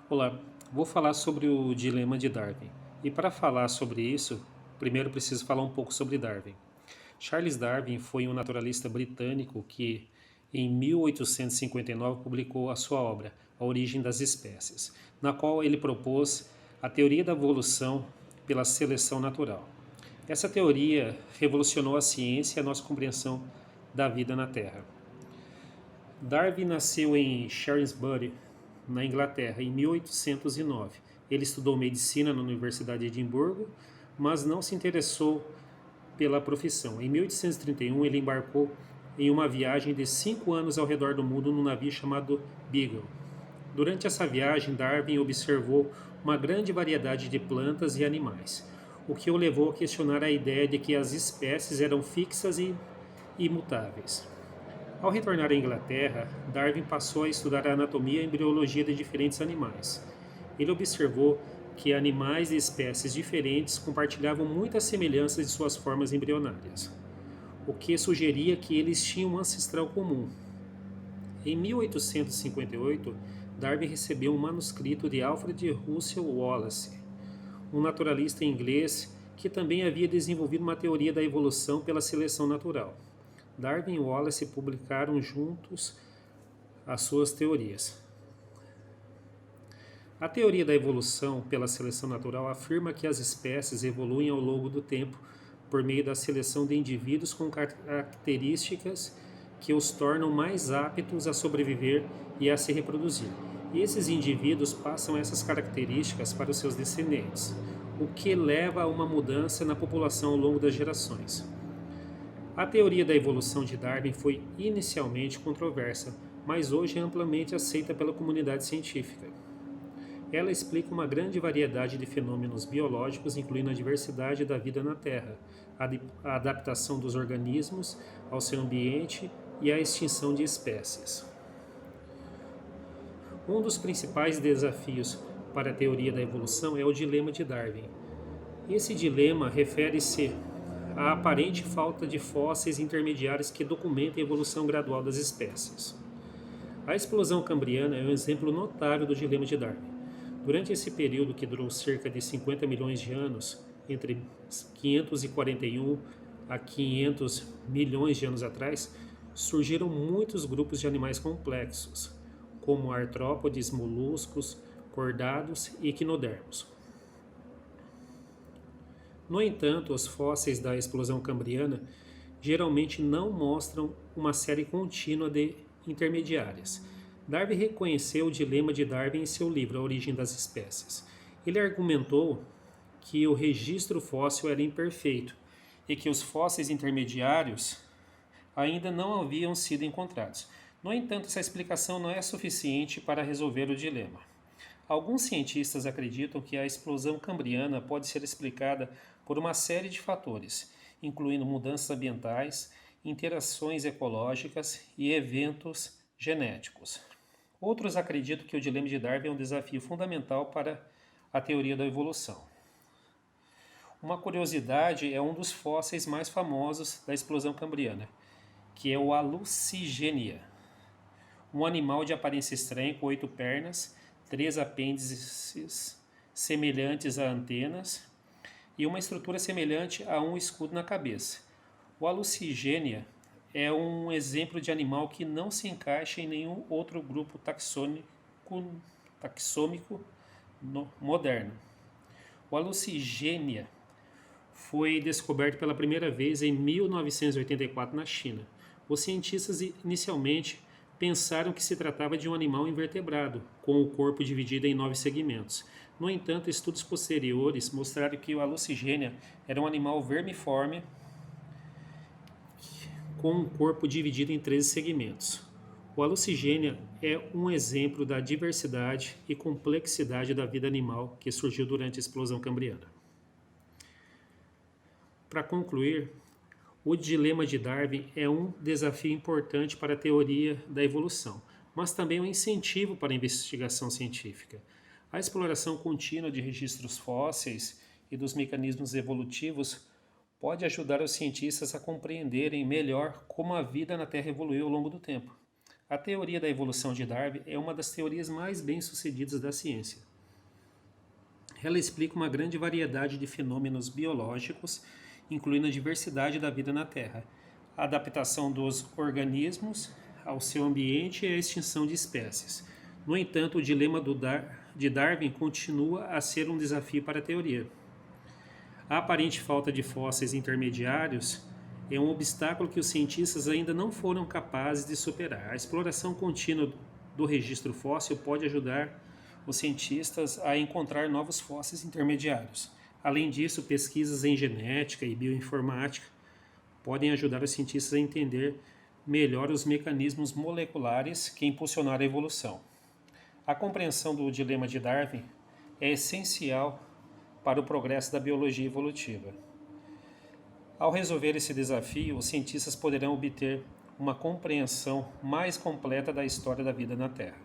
Olá, vou falar sobre o dilema de Darwin. E para falar sobre isso, primeiro preciso falar um pouco sobre Darwin. Charles Darwin foi um naturalista britânico que, em 1859, publicou a sua obra A Origem das Espécies, na qual ele propôs a teoria da evolução pela seleção natural. Essa teoria revolucionou a ciência e a nossa compreensão da vida na Terra. Darwin nasceu em Shrewsbury, na Inglaterra, em 1809. Ele estudou medicina na Universidade de Edimburgo, mas não se interessou pela profissão. Em 1831, ele embarcou em uma viagem de 5 anos ao redor do mundo num navio chamado Beagle. Durante essa viagem, Darwin observou uma grande variedade de plantas e animais, o que o levou a questionar a ideia de que as espécies eram fixas e imutáveis. Ao retornar à Inglaterra, Darwin passou a estudar a anatomia e embriologia de diferentes animais. Ele observou que animais de espécies diferentes compartilhavam muitas semelhanças de suas formas embrionárias, o que sugeria que eles tinham um ancestral comum. Em 1858, Darwin recebeu um manuscrito de Alfred Russel Wallace, um naturalista inglês que também havia desenvolvido uma teoria da evolução pela seleção natural. Darwin e Wallace publicaram juntos as suas teorias. A teoria da evolução pela seleção natural afirma que as espécies evoluem ao longo do tempo por meio da seleção de indivíduos com características que os tornam mais aptos a sobreviver e a se reproduzir. E esses indivíduos passam essas características para os seus descendentes, o que leva a uma mudança na população ao longo das gerações. A teoria da evolução de Darwin foi inicialmente controversa, mas hoje é amplamente aceita pela comunidade científica. Ela explica uma grande variedade de fenômenos biológicos, incluindo a diversidade da vida na Terra, a adaptação dos organismos ao seu ambiente e a extinção de espécies. Um dos principais desafios para a teoria da evolução é o dilema de Darwin. Esse dilema refere-se à aparente falta de fósseis intermediários que documentem a evolução gradual das espécies. A explosão cambriana é um exemplo notável do dilema de Darwin. Durante esse período, que durou cerca de 50 milhões de anos, entre 541 a 500 milhões de anos atrás, surgiram muitos grupos de animais complexos, como artrópodes, moluscos, cordados e equinodermos. No entanto, os fósseis da explosão cambriana geralmente não mostram uma série contínua de intermediárias. Darwin reconheceu o dilema de Darwin em seu livro A Origem das Espécies. Ele argumentou que o registro fóssil era imperfeito e que os fósseis intermediários ainda não haviam sido encontrados. No entanto, essa explicação não é suficiente para resolver o dilema. Alguns cientistas acreditam que a explosão cambriana pode ser explicada por uma série de fatores, incluindo mudanças ambientais, interações ecológicas e eventos genéticos. Outros acreditam que o dilema de Darwin é um desafio fundamental para a teoria da evolução. Uma curiosidade é um dos fósseis mais famosos da explosão cambriana, que é o Alucigenia, um animal de aparência estranha com 8 pernas, 3 apêndices semelhantes a antenas e uma estrutura semelhante a um escudo na cabeça. O Alucigenia é um exemplo de animal que não se encaixa em nenhum outro grupo taxômico moderno. O Alucigenia foi descoberto pela primeira vez em 1984 na China. Os cientistas inicialmente pensaram que se tratava de um animal invertebrado, com o corpo dividido em 9 segmentos. No entanto, estudos posteriores mostraram que o Alucigenia era um animal vermiforme com um corpo dividido em 13 segmentos. O Alucigenia é um exemplo da diversidade e complexidade da vida animal que surgiu durante a explosão cambriana. Para concluir, o dilema de Darwin é um desafio importante para a teoria da evolução, mas também um incentivo para a investigação científica. A exploração contínua de registros fósseis e dos mecanismos evolutivos pode ajudar os cientistas a compreenderem melhor como a vida na Terra evoluiu ao longo do tempo. A teoria da evolução de Darwin é uma das teorias mais bem-sucedidas da ciência. Ela explica uma grande variedade de fenômenos biológicos, incluindo a diversidade da vida na Terra, a adaptação dos organismos ao seu ambiente e a extinção de espécies. No entanto, o dilema de Darwin continua a ser um desafio para a teoria. A aparente falta de fósseis intermediários é um obstáculo que os cientistas ainda não foram capazes de superar. A exploração contínua do registro fóssil pode ajudar os cientistas a encontrar novos fósseis intermediários. Além disso, pesquisas em genética e bioinformática podem ajudar os cientistas a entender melhor os mecanismos moleculares que impulsionaram a evolução. A compreensão do dilema de Darwin é essencial para o progresso da biologia evolutiva. Ao resolver esse desafio, os cientistas poderão obter uma compreensão mais completa da história da vida na Terra.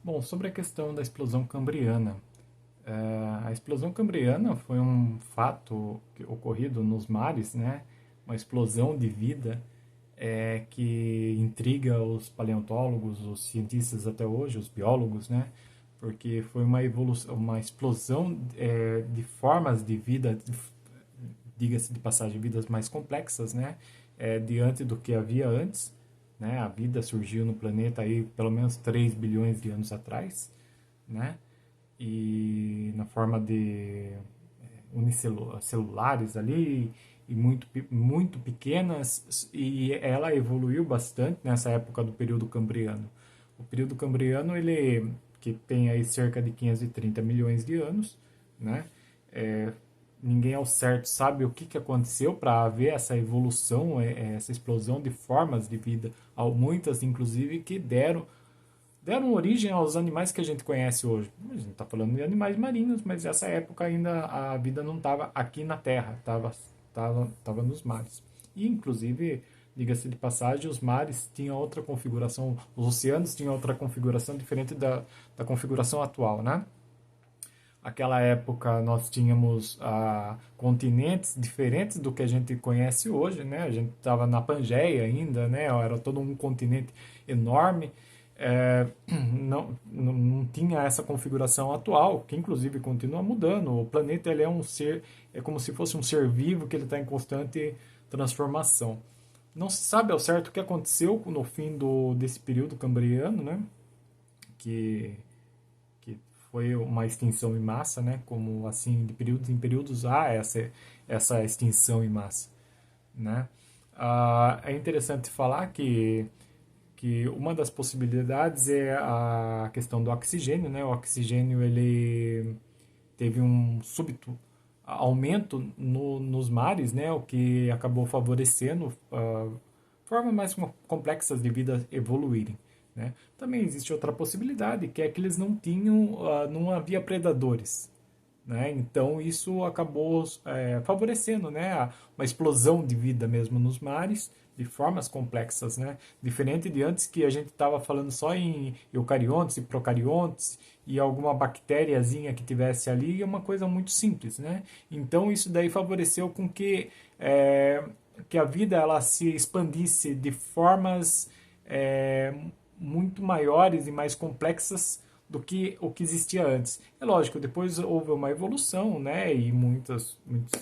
Bom, sobre a questão da explosão cambriana. A explosão cambriana foi um fato ocorrido nos mares, né? Uma explosão de vida que intriga os paleontólogos, os cientistas até hoje, os biólogos, né? Porque foi uma evolução, uma explosão de formas de vida, diga-se de passagem, vidas mais complexas, né? Diante do que havia antes, né? A vida surgiu no planeta aí pelo menos 3 bilhões de anos atrás, né? E na forma de unicelulares ali e muito pequenas, e ela evoluiu bastante nessa época do período cambriano. O período cambriano, ele que tem aí cerca de 530 milhões de anos, né? Ninguém ao certo sabe o que aconteceu para haver essa evolução, essa explosão de formas de vida, muitas inclusive que deram origem aos animais que a gente conhece hoje. A gente está falando de animais marinhos, mas nessa época ainda a vida não estava aqui na Terra, estava nos mares. E, inclusive, diga-se de passagem, os mares tinham outra configuração, os oceanos tinham outra configuração diferente da configuração atual, né? Aquela época nós tínhamos continentes diferentes do que a gente conhece hoje, né? A gente estava na Pangeia ainda, né? Era todo um continente enorme. Não tinha essa configuração atual, que inclusive continua mudando. O planeta ele é um ser, é como se fosse um ser vivo que ele está em constante transformação. Não se sabe ao certo o que aconteceu no fim desse período cambriano, né? Que foi uma extinção em massa, né? Como assim, de períodos em períodos há essa extinção em massa, né? É interessante falar que uma das possibilidades é a questão do oxigênio, né? O oxigênio ele teve um súbito aumento nos mares, né? O que acabou favorecendo formas mais complexas de vida evoluírem, né? Também existe outra possibilidade, que é que eles não havia predadores, né? Então isso acabou favorecendo, né, uma explosão de vida mesmo nos mares, de formas complexas, né? Diferente de antes que a gente estava falando só em eucariontes e procariontes e alguma bactériazinha que tivesse ali, é uma coisa muito simples, né? Então isso daí favoreceu com que a vida ela se expandisse de formas muito maiores e mais complexas do que o que existia antes. É lógico, depois houve uma evolução, né? E muitas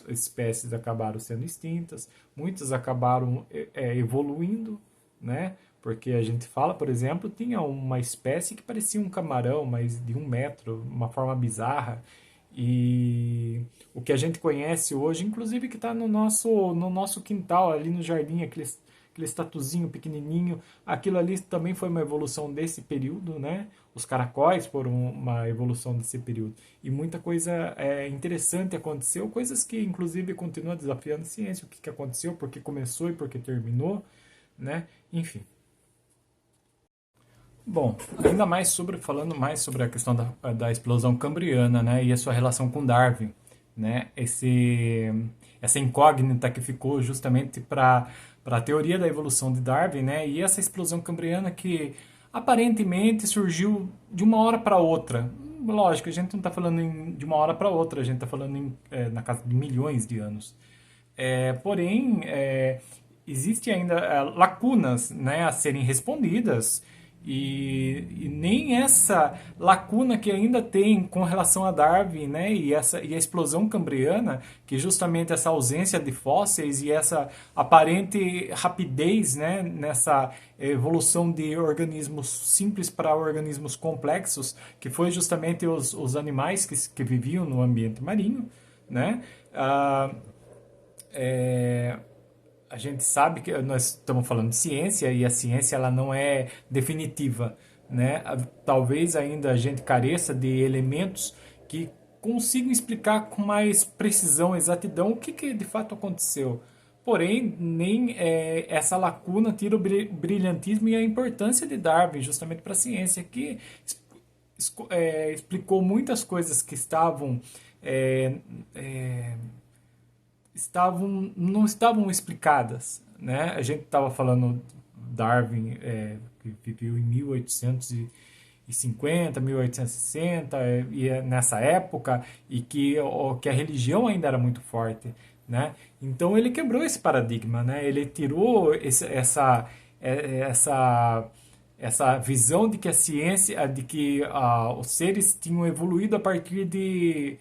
espécies acabaram sendo extintas, muitas acabaram evoluindo, né? Porque a gente fala, por exemplo, tinha uma espécie que parecia um camarão, mas de 1 metro, uma forma bizarra. E o que a gente conhece hoje, inclusive que está no nosso quintal, ali no jardim, aquele tatuzinho pequenininho, aquilo ali também foi uma evolução desse período, né? Os caracóis foram uma evolução desse período. E muita coisa interessante aconteceu, coisas que inclusive continuam desafiando a ciência, o que aconteceu, por que começou e por que terminou, né? Enfim. Bom, ainda mais falando mais sobre a questão da explosão cambriana, né, e a sua relação com Darwin, né, essa incógnita que ficou justamente para a teoria da evolução de Darwin, né, e essa explosão cambriana que aparentemente surgiu de uma hora para outra. Lógico, a gente não está falando de uma hora para outra, a gente está falando na casa de milhões de anos. Porém, existem ainda lacunas, né, a serem respondidas, e nem essa lacuna que ainda tem com relação a Darwin, né, e a explosão cambriana, que justamente essa ausência de fósseis e essa aparente rapidez, né, nessa evolução de organismos simples para organismos complexos, que foi justamente os animais que viviam no ambiente marinho, né? Ah, é, a gente sabe que nós estamos falando de ciência e a ciência ela não é definitiva, né? Talvez ainda a gente careça de elementos que consigam explicar com mais precisão, exatidão o que de fato aconteceu. Porém, nem essa lacuna tira o brilhantismo e a importância de Darwin justamente para a ciência, que explicou muitas coisas que é, é, não estavam explicadas, né? A gente estava falando Darwin, que viveu em 1850, 1860, nessa época, e que a religião ainda era muito forte, né? Então ele quebrou esse paradigma, né? Ele tirou essa visão de que a ciência, de que os seres tinham evoluído a partir de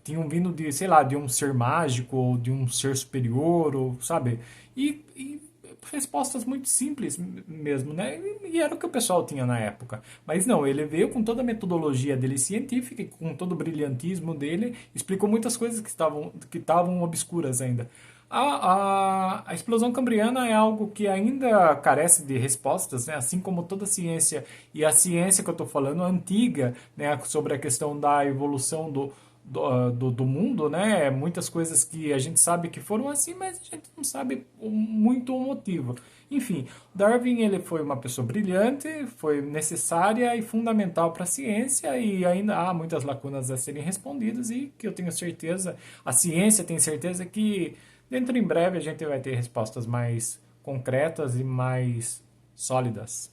tinham vindo de, sei lá, de um ser mágico ou de um ser superior, ou, sabe? E respostas muito simples mesmo, né? E era o que o pessoal tinha na época. Mas não, ele veio com toda a metodologia dele científica, e com todo o brilhantismo dele, explicou muitas coisas que estavam obscuras ainda. A explosão cambriana é algo que ainda carece de respostas, né? Assim como toda a ciência, e a ciência que eu estou falando, antiga, né? Sobre a questão da evolução do mundo, né? Muitas coisas que a gente sabe que foram assim, mas a gente não sabe muito o motivo. Enfim, Darwin ele foi uma pessoa brilhante, foi necessária e fundamental para a ciência, e ainda há muitas lacunas a serem respondidas, e que eu tenho certeza, a ciência tem certeza que dentro em breve a gente vai ter respostas mais concretas e mais sólidas.